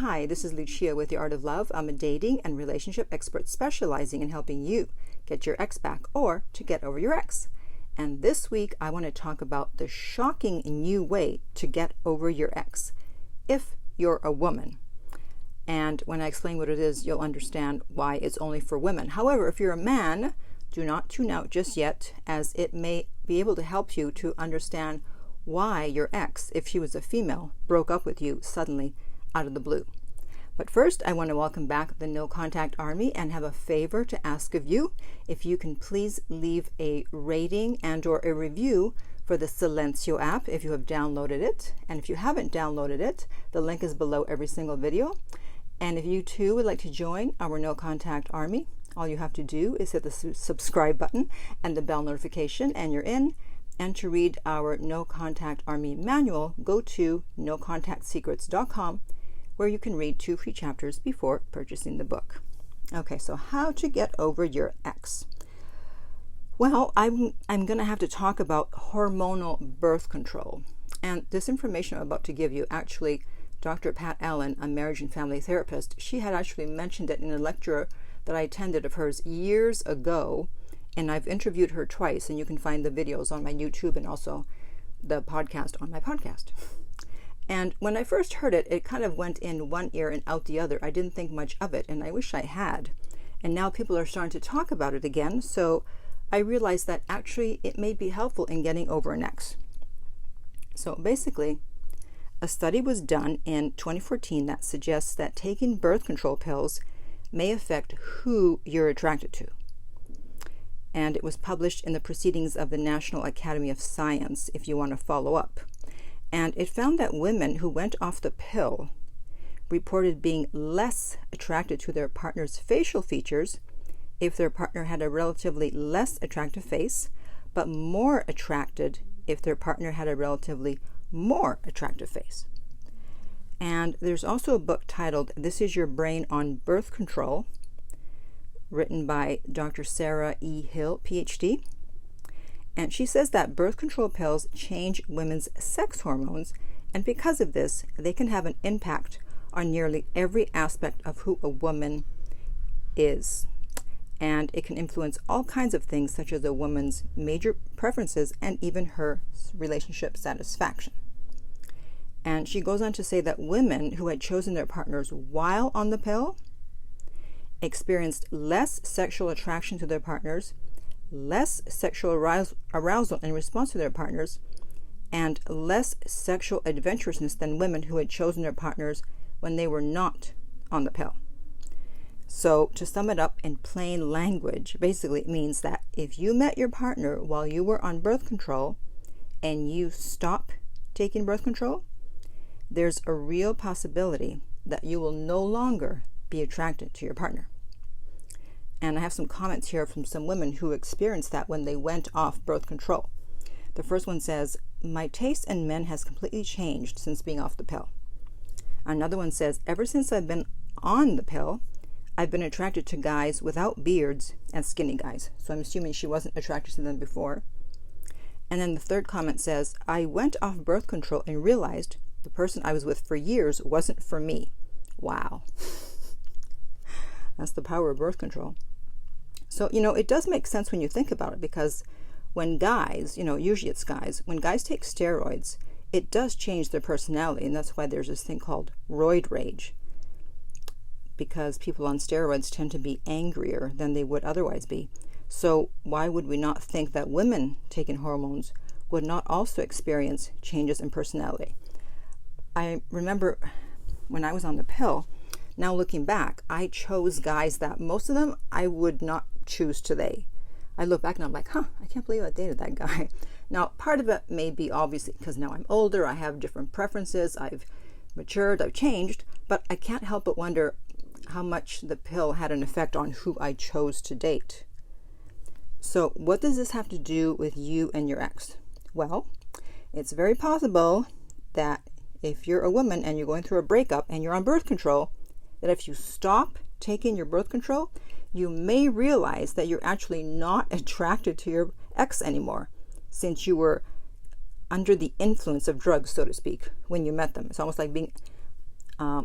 Hi, this is Lucia with The Art of Love. I'm a dating and relationship expert specializing in helping you get your ex back or to get over your ex. And this week, I want to talk about the shocking new way to get over your ex if you're a woman. And when I explain what it is, you'll understand why it's only for women. However, if you're a man, do not tune out just yet, as it may be able to help you to understand why your ex, if she was a female, broke up with you suddenly out of the blue. But first, I want to welcome back the No Contact Army and have a favor to ask of you. If you can please leave a rating and or a review for the Silencio app if you have downloaded it. And if you haven't downloaded it, the link is below every single video. And if you too would like to join our No Contact Army, all you have to do is hit the subscribe button and the bell notification and you're in. And to read our No Contact Army manual, go to nocontactsecrets.com, where you can read 2 free chapters before purchasing the book. Okay, so how to get over your ex. Well, I'm going to have to talk about hormonal birth control. And this information I'm about to give you, actually, Dr. Pat Allen, a marriage and family therapist, she had actually mentioned it in a lecture that I attended of hers years ago. And I've interviewed her twice, and you can find the videos on my YouTube and also the podcast on my podcast. And when I first heard it, it kind of went in one ear and out the other. I didn't think much of it, and I wish I had. And now people are starting to talk about it again, so I realized that actually it may be helpful in getting over an ex. So basically, a study was done in 2014 that suggests that taking birth control pills may affect who you're attracted to. And it was published in the Proceedings of the National Academy of Science, if you want to follow up. And it found that women who went off the pill reported being less attracted to their partner's facial features if their partner had a relatively less attractive face, but more attracted if their partner had a relatively more attractive face. And there's also a book titled This Is Your Brain on Birth Control, written by Dr. Sarah E. Hill, PhD. And she says that birth control pills change women's sex hormones, and because of this, they can have an impact on nearly every aspect of who a woman is. And it can influence all kinds of things, such as a woman's major preferences and even her relationship satisfaction. And she goes on to say that women who had chosen their partners while on the pill experienced less sexual attraction to their partners, less sexual arousal in response to their partners, and less sexual adventurousness than women who had chosen their partners when they were not on the pill. So, to sum it up in plain language, basically it means that if you met your partner while you were on birth control and you stop taking birth control, there's a real possibility that you will no longer be attracted to your partner. And I have some comments here from some women who experienced that when they went off birth control. The first one says, "My taste in men has completely changed since being off the pill." Another one says, "Ever since I've been on the pill, I've been attracted to guys without beards and skinny guys." So I'm assuming she wasn't attracted to them before. And then the third comment says, "I went off birth control and realized the person I was with for years wasn't for me." Wow. That's the power of birth control. So, it does make sense when you think about it, because when guys, usually it's guys, when guys take steroids, it does change their personality. And that's why there's this thing called roid rage, because people on steroids tend to be angrier than they would otherwise be. So why would we not think that women taking hormones would not also experience changes in personality? I remember when I was on the pill, now looking back, I chose guys that most of them I would not choose today. I look back and I'm like, I can't believe I dated that guy. Now, part of it may be obviously because now I'm older, I have different preferences, I've matured, I've changed, but I can't help but wonder how much the pill had an effect on who I chose to date. So what does this have to do with you and your ex? Well, it's very possible that if you're a woman and you're going through a breakup and you're on birth control, that if you stop taking your birth control, you may realize that you're actually not attracted to your ex anymore, since you were under the influence of drugs, so to speak, when you met them. It's almost like being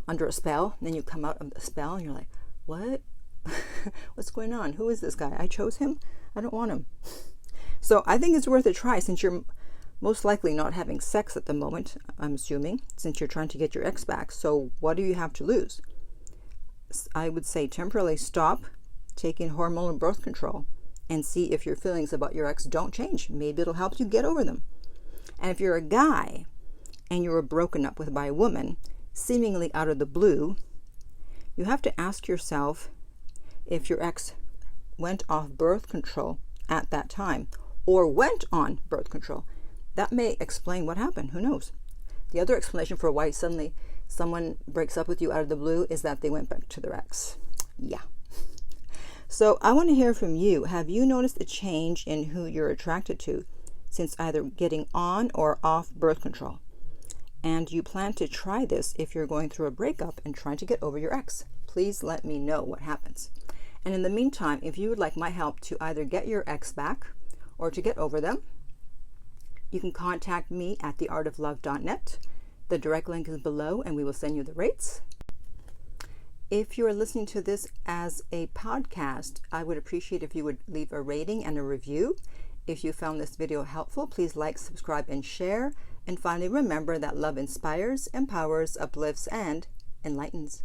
under a spell, and then you come out of the spell and you're like, what? What's going on? Who is this guy? I chose him? I don't want him. So I think it's worth a try, since you're most likely not having sex at the moment, I'm assuming, since you're trying to get your ex back. So what do you have to lose? I would say temporarily stop taking hormonal birth control and see if your feelings about your ex don't change. Maybe it'll help you get over them. And if you're a guy and you were broken up with by a woman, seemingly out of the blue, you have to ask yourself if your ex went off birth control at that time or went on birth control. That may explain what happened. Who knows? The other explanation for why suddenly someone breaks up with you out of the blue is that they went back to their ex. Yeah. So I want to hear from you. Have you noticed a change in who you're attracted to since either getting on or off birth control? And you plan to try this if you're going through a breakup and trying to get over your ex. Please let me know what happens. And in the meantime, if you would like my help to either get your ex back or to get over them, you can contact me at theartoflove.net. The direct link is below and we will send you the rates. If you're listening to this as a podcast, I would appreciate if you would leave a rating and a review. If you found this video helpful, please like, subscribe, and share. And finally, remember that love inspires, empowers, uplifts, and enlightens.